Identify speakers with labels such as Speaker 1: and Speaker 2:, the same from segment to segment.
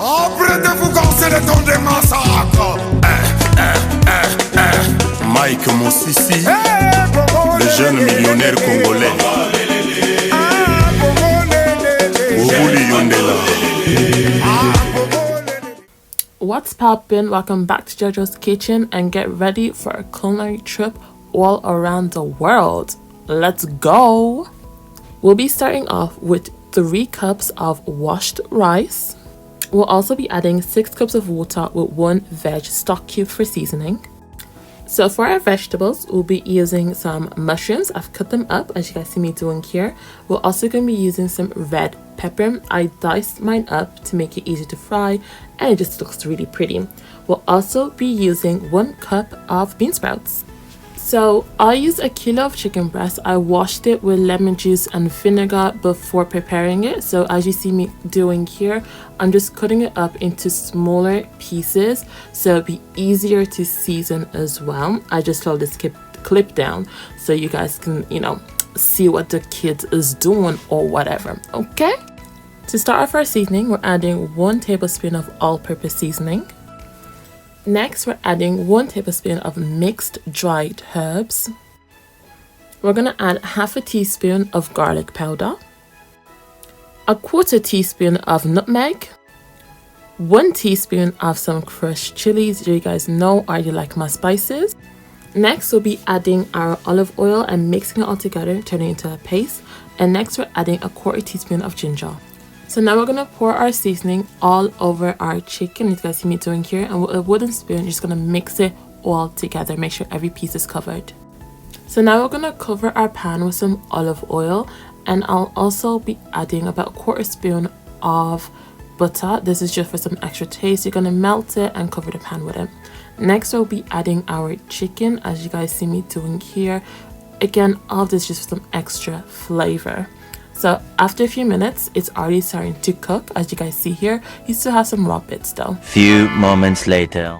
Speaker 1: Apprêtez-vous quand c'est le temps des massacres.
Speaker 2: Mike Mossissi, le jeune millionnaire congolais.
Speaker 3: What's poppin'? Welcome back to JoJo's Kitchen and get ready for a culinary trip all around the world. Let's go! We'll be starting off with 3 cups of washed rice. We'll also be adding 6 cups of water with 1 veg stock cube for seasoning. So for our vegetables, we'll be using some mushrooms. I've cut them up as you guys see me doing here. We're also going to be using some red pepper. I diced mine up to make it easy to fry and it just looks really pretty. We'll also be using 1 cup of bean sprouts. So I used a kilo of chicken breast. I washed it with lemon juice and vinegar before preparing it. So as you see me doing here, I'm just cutting it up into smaller pieces so it'll be easier to season as well. I just slowed this clip down so you guys can, see what the kid is doing or whatever. Okay? To start off our seasoning, we're adding 1 tablespoon of all-purpose seasoning. Next, we're adding 1 tablespoon of mixed dried herbs. We're going to add half a teaspoon of garlic powder, a 1/4 teaspoon of nutmeg, 1 teaspoon of some crushed chilies. You guys know I like my spices. Next, we'll be adding our olive oil and mixing it all together, turning it into a paste. And next, we're adding a 1/4 teaspoon of ginger. So now we're going to pour our seasoning all over our chicken. You guys see me doing here. And with a wooden spoon, you're just going to mix it all together. Make sure every piece is covered. So now we're going to cover our pan with some olive oil. And I'll also be adding about 1/4 spoon of butter. This is just for some extra taste. You're going to melt it and cover the pan with it. Next, we'll be adding our chicken, as you guys see me doing here. Again, all of this just for some extra flavor. So after a few minutes, it's already starting to cook. As you guys see here, you still have some raw bits though.
Speaker 4: Few moments later.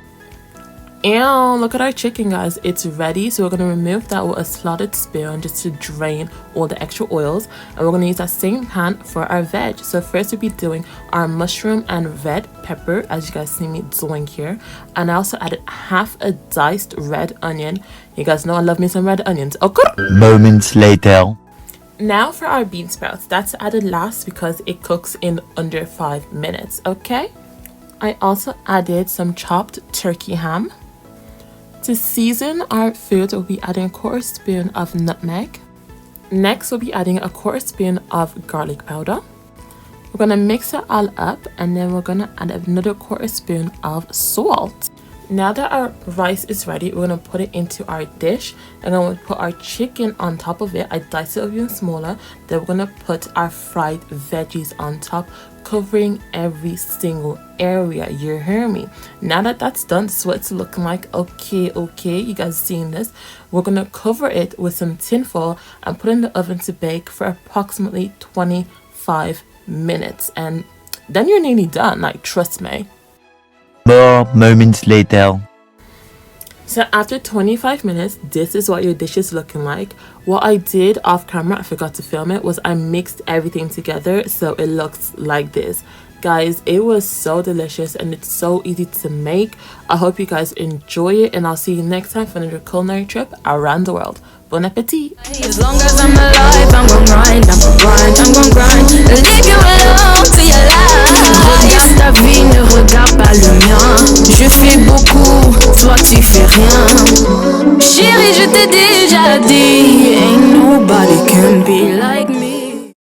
Speaker 3: And look at our chicken, guys. It's ready. So we're going to remove that with a slotted spoon just to drain all the extra oils. And we're going to use that same pan for our veg. So first we'll be doing our mushroom and red pepper, as you guys see me doing here. And I also added half a diced red onion. You guys know I love me some red onions. Okay.
Speaker 4: Moments later.
Speaker 3: Now for our bean sprouts, that's added last because it cooks in under 5 minutes, okay? I also added some chopped turkey ham. To season our food, we'll be adding a 1/4 spoon of nutmeg. Next, we'll be adding a 1/4 spoon of garlic powder. We're gonna mix it all up and then we're gonna add another 1/4 spoon of salt. Now that our rice is ready, we're going to put it into our dish and then we'll put our chicken on top of it. I diced it even smaller. Then we're going to put our fried veggies on top, covering every single area. You hear me? Now that that's done, this is what it's looking like. Okay, you guys seeing this? We're going to cover it with some tin foil and put it in the oven to bake for approximately 25 minutes. And then you're nearly done, like, trust me.
Speaker 4: More moments later.
Speaker 3: So after 25 minutes, this is what your dish is looking like. What I did off camera, I forgot to film it, was I mixed everything together so it looks like this. Guys, it was so delicious and it's so easy to make. I hope you guys enjoy it and I'll see you next time for another culinary trip around the world. Bon appetit!
Speaker 5: As long as I'm alive, I'm gon' grind, I'm gon' grind, I'm gon' grind. Leave you alone to your life. Regarde ta vie, ne regarde pas le mien. Je fais beaucoup, toi tu fais rien. Chérie, je t'ai déjà dit.